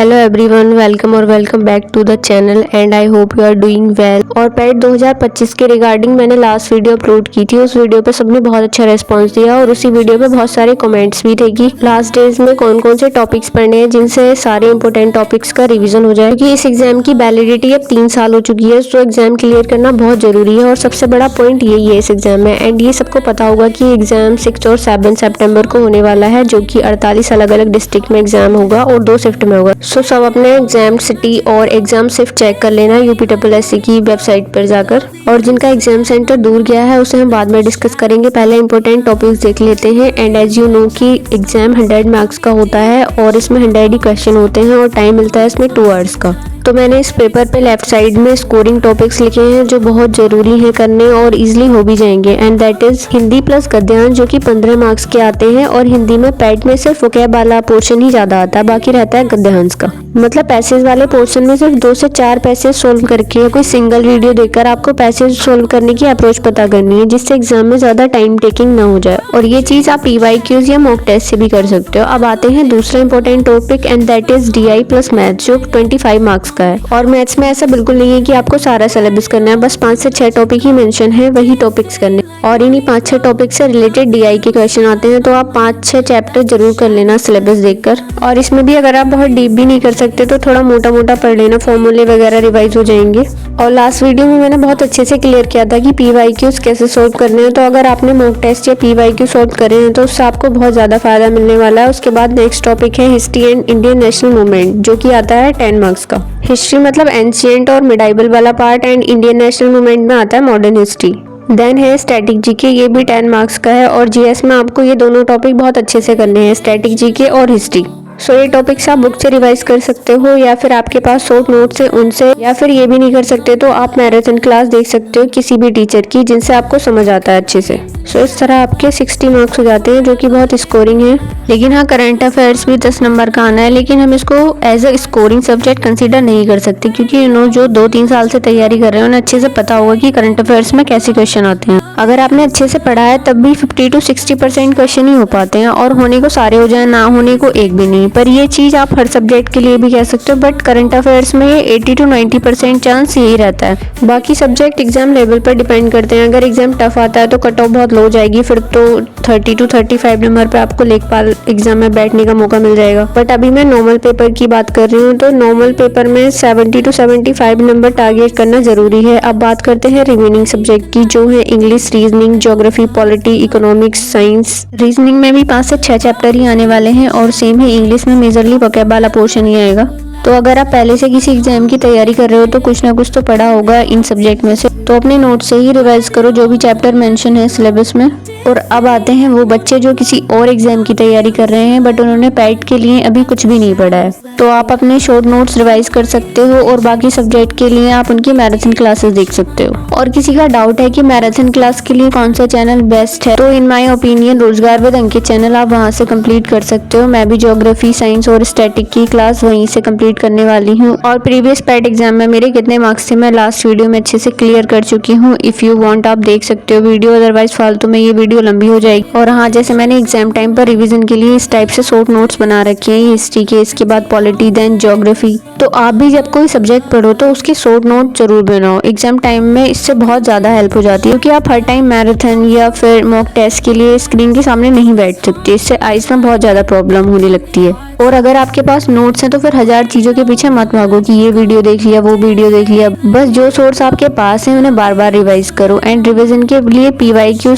Hello everyone, welcome और welcome back to the channel and I hope you are doing well. और PAT 2025 के regarding मैंने last video upload की थी। उस वीडियो पे सबने बहुत अच्छा रिस्पांस दिया और उसी वीडियो पे बहुत सारे कमेंट्स भी थे कि लास्ट डेज में कौन कौन से टॉपिक्स पढ़ने हैं जिनसे सारे इंपॉर्टेंट टॉपिक्स का रिविजन हो जाए, क्योंकि इस एग्जाम की वैलिडिटी अब 3 साल हो चुकी है। तो एग्जाम क्लियर करना बहुत जरूरी है और सबसे बड़ा पॉइंट यही है इस एग्जाम में। एंड ये सबको पता होगा कि एग्जाम 6 और 7 सितंबर को होने वाला है, जो कि 48 अलग अलग डिस्ट्रिक्ट में एग्जाम होगा और 2 शिफ्ट में होगा। सो सब अपने एग्जाम सिटी और एग्जाम शिफ्ट चेक कर लेना UPSSC की वेबसाइट पर जाकर। और जिनका एग्जाम सेंटर दूर गया है उसे हम बाद में डिस्कस करेंगे, पहले इंपॉर्टेंट टॉपिक्स देख लेते हैं। एंड एज यू नो कि एग्जाम 100 मार्क्स का होता है और इसमें 100 ही क्वेश्चन होते हैं और टाइम मिलता है इसमें 2 आवर्स का। तो मैंने इस पेपर पे लेफ्ट साइड में स्कोरिंग टॉपिक्स लिखे हैं जो बहुत जरूरी है करने और इजीली हो भी जाएंगे। And that is Hindi plus गद्यांश, जो कि 15 मार्क्स के आते हैं। और हिंदी में पैट में सिर्फ वोकैब वाला पोर्शन ही ज्यादा आता है, बाकी रहता है गद्यांश का। मतलब पैसेज वाले पोर्शन में सिर्फ 2 से 4 पैसेज सोल्व करके या कोई सिंगल वीडियो देखकर आपको पैसेज सोल्व करने की अप्रोच पता करनी है, जिससे एग्जाम में ज्यादा टाइम टेकिंग ना हो जाए। और ये चीज आप PYQs या मॉक टेस्ट से भी कर सकते हो। अब आते हैं दूसरा important topic and that is DI plus maths, जो 25 मार्क्स का है। और मैथ्स में ऐसा बिल्कुल नहीं है कि आपको सारा सिलेबस करना है, बस 5 से 6 टॉपिक ही मेंशन है, वही टॉपिक्स करने। और इन्हीं 5-6 टॉपिक से रिलेटेड DI के क्वेश्चन आते हैं, तो आप 5-6 चैप्टर जरूर कर लेना सिलेबस देखकर। और इसमें भी अगर आप बहुत डीप भी नहीं कर सकते तो थोड़ा मोटा मोटा पढ़ लेना, फॉर्मूले वगैरह रिवाइज हो जाएंगे। और लास्ट वीडियो में मैंने बहुत अच्छे से क्लियर किया था कि PYQs कैसे सोल्व करने हैं। तो अगर आपने मॉक टेस्ट या PYQ सोल्व करे हैं तो उससे आपको बहुत ज्यादा फायदा मिलने वाला है। उसके बाद नेक्स्ट टॉपिक है history and Indian national movement, जो कि आता है 10 मार्क्स का। हिस्ट्री मतलब एंशिएंट और मिडाइवल वाला part, and Indian national movement में आता है मॉडर्न हिस्ट्री। देन है स्टैटिक जीके, ये भी 10 मार्क्स का है। और GS में आपको ये दोनों टॉपिक बहुत अच्छे से करने हैं, स्टैटिक जीके और हिस्ट्री। सो ये टॉपिक्स आप बुक से रिवाइज कर सकते हो, या फिर आपके पास शॉर्ट नोट्स है उनसे, या फिर ये भी नहीं कर सकते तो आप मैराथन क्लास देख सकते हो किसी भी टीचर की, जिनसे आपको समझ आता है अच्छे से। सो इस तरह आपके 60 मार्क्स हो जाते हैं, जो कि बहुत स्कोरिंग है। लेकिन हाँ, करंट अफेयर्स भी 10 नंबर का आना है, लेकिन हम इसको as a scoring subject consider नहीं कर सकते, क्योंकि जो 2-3 साल से तैयारी कर रहे हैं उन्हें अच्छे से पता होगा कि करंट अफेयर्स में कैसे क्वेश्चन आते हैं। अगर आपने अच्छे से पढ़ा है तब भी 50 to 60% क्वेश्चन ही हो पाते हैं, और होने को सारे हो जाए, ना होने को एक भी नहीं। पर ये चीज आप हर सब्जेक्ट के लिए भी कह सकते हो, बट करंट अफेयर्स में ये 80 to 90% चांस यही रहता है। बाकी सब्जेक्ट एग्जाम लेवल पर डिपेंड करते हैं। अगर एग्जाम टफ आता है तो कट ऑफ बहुत लो जाएगी, फिर तो 30 to 35 नंबर पे आपको लेखपाल एग्जाम में बैठने का मौका मिल जाएगा। बट अभी मैं नॉर्मल पेपर की बात कर रही हूँ, तो नॉर्मल पेपर में 70 to 75 नंबर टारगेट करना जरूरी है। अब बात करते हैं रिमेनिंग सब्जेक्ट की, जो है English, reasoning, geography, polity, economics, science. Reasoning में भी 5 से 6 चैप्टर ही आने वाले हैं, और सेम ही इंग्लिश में मेजरली वोकैब वाला पोर्शन ही आएगा। तो अगर आप पहले से किसी एग्जाम की तैयारी कर रहे हो तो कुछ ना कुछ तो पढ़ा होगा इन सब्जेक्ट में से, तो अपने नोट से ही रिवाइज करो जो भी चैप्टर मेंशन है सिलेबस में। और अब आते हैं वो बच्चे जो किसी और एग्जाम की तैयारी कर रहे हैं, बट उन्होंने पैट के लिए अभी कुछ भी नहीं पढ़ा है। तो आप अपने शॉर्ट नोट्स रिवाइज कर सकते हो, और बाकी सब्जेक्ट के लिए आप उनकी मैराथन क्लासेस देख सकते हो। और किसी का डाउट है कि मैराथन क्लास के लिए कौन सा चैनल बेस्ट है, तो इन माय ओपिनियन रोजगार विद अंकित चैनल आप वहां से कंप्लीट कर सकते हो। मैं भी ज्योग्राफी, साइंस और स्टैटिक की क्लास वहीं से कंप्लीट करने वाली हूँ। और प्रीवियस पैट एग्जाम में मेरे कितने मार्क्स थे मैं लास्ट वीडियो में अच्छे से क्लियर कर चुकी हूँ। इफ यू वांट आप देख सकते हो वीडियो, अदरवाइज फालतू में ये वीडियो लंबी हो जाएगी। और हाँ, जैसे मैंने एग्जाम टाइम पर रिवीजन के लिए इस टाइप से शॉर्ट नोट्स बना रखे हैं, हिस्ट्री के, इसके बाद पॉलिटी, देन ज्योग्राफी। तो आप भी जब कोई सब्जेक्ट पढ़ो तो उसकी शॉर्ट नोट जरूर बनाओ, एग्जाम टाइम में इससे बहुत ज्यादा हेल्प हो जाती है। क्योंकि आप हर टाइम मैराथन या फिर मॉक टेस्ट के लिए स्क्रीन के सामने नहीं बैठ सकते, इससे आइज में बहुत ज्यादा प्रॉब्लम होने लगती है। और अगर आपके पास नोट्स हैं तो फिर 1000 चीजों के पीछे मत भागो कि ये वीडियो देख लिया, वो वीडियो देख लिया। बस जो सोर्स आपके पास है उन्हें बार बार रिवाइज करो, एंड रिवीजन के लिए PYQ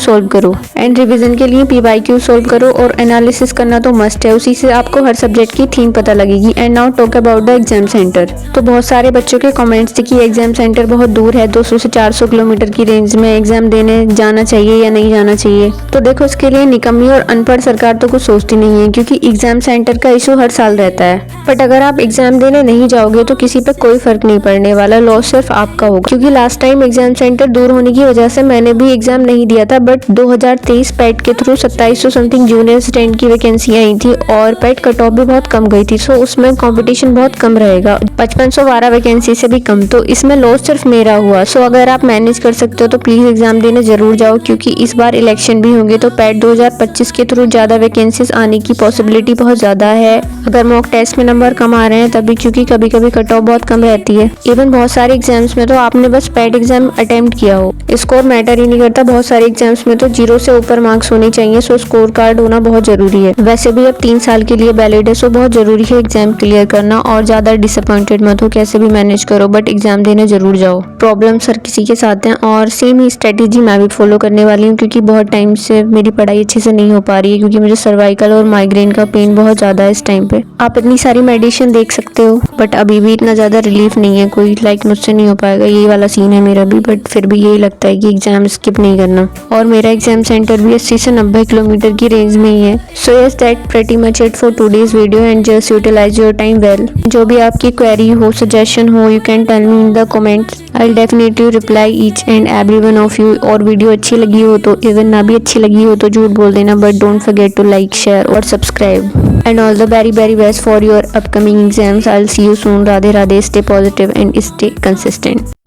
सोल्व करो, और एनालिसिस करना तो मस्ट है, उसी से आपको हर सब्जेक्ट की थीम पता लगेगी। And now talk about the exam centre. तो बहुत सारे बच्चों के कमेंट्स थे कि एग्जाम सेंटर बहुत दूर है, 200 से 400 किलोमीटर की रेंज में एग्जाम देने जाना चाहिए या नहीं जाना चाहिए। तो देखो, इसके लिए निकम्मी और अनपढ़ सरकार तो कुछ सोचती नहीं है, क्योंकि एग्जाम सेंटर का इशू हर साल रहता है। बट अगर आप एग्जाम देने नहीं जाओगे तो किसी पे कोई फर्क नहीं पड़ने वाला, लॉस सिर्फ आपका होगा। क्योंकि लास्ट टाइम एग्जाम सेंटर दूर होने की वजह से मैंने भी एग्जाम नहीं दिया था, बट 2023 पैट के थ्रू 2700 समथिंग जूनियर असिस्टेंट की वैकेंसी आई थी, और पैट कट ऑफ भी बहुत कम गई थी। सो उसमें कंपटीशन बहुत कम रहेगा, 5512 वैकेंसी से भी कम। तो इसमें लॉस सिर्फ मेरा हुआ। सो अगर आप मैनेज कर सकते हो तो प्लीज एग्जाम देने जरूर जाओ, क्योंकि इस बार इलेक्शन भी होंगे, तो पैट 2025 के थ्रू ज्यादा वैकेंसीज आने की पॉसिबिलिटी बहुत ज्यादा है। अगर मॉक टेस्ट में नंबर कम आ रहे हैं तब अभी, क्योंकि कभी कभी कट ऑफ बहुत कम रहती है। इवन बहुत सारे एग्जाम्स में तो आपने बस पैट एग्जाम अटेम्प्ट किया हो, स्कोर मैटर ही नहीं करता। बहुत सारे एग्जाम्स में तो 0 से ऊपर मार्क्स होने चाहिए। सो स्कोर कार्ड होना बहुत जरूरी है। वैसे भी अब 3 साल के लिए वैलिड है, सो बहुत जरूरी है एग्जाम क्लियर करना। और ज्यादा डिसअपॉइंटेड मत हो, कैसे भी मैनेज करो, बट एग्जाम देने जरूर जाओ। प्रॉब्लम्स हर किसी के साथ हैं और सेम ही स्ट्रेटेजी मैं भी फॉलो करने वाली हूँ, क्योंकि बहुत टाइम से मेरी पढ़ाई अच्छे से नहीं हो पा रही है, क्योंकि मुझे सर्वाइकल और माइग्रेन का पेन बहुत ज्यादा है इस टाइम पे। आप इतनी सारी मेडिसिन देख सकते हो, बट अभी भी इतना ज्यादा रिलीफ नहीं है कोई। लाइक मुझसे नहीं हो पाएगा, यही वाला सीन है मेरा भी। बट फिर भी यही लगता है कि एग्जाम स्किप नहीं करना। और मेरा एग्जाम सेंटर भी 80 से 90 किलोमीटर की रेंज में ही है। So yes, that pretty much it for today's video and just utilise your time well. जो भी आपकी क्वेरी हो, सजेशन हो, you can tell me in the comments. I will definitely reply each and every one of you. और video अच्छी लगी हो तो, इवन ना भी अच्छी लगी हो तो झूठ बोल देना, but don't forget to like, share और subscribe. And all the very best for your upcoming exams. I'll see you soon. Radhe Radhe. Stay positive and stay consistent.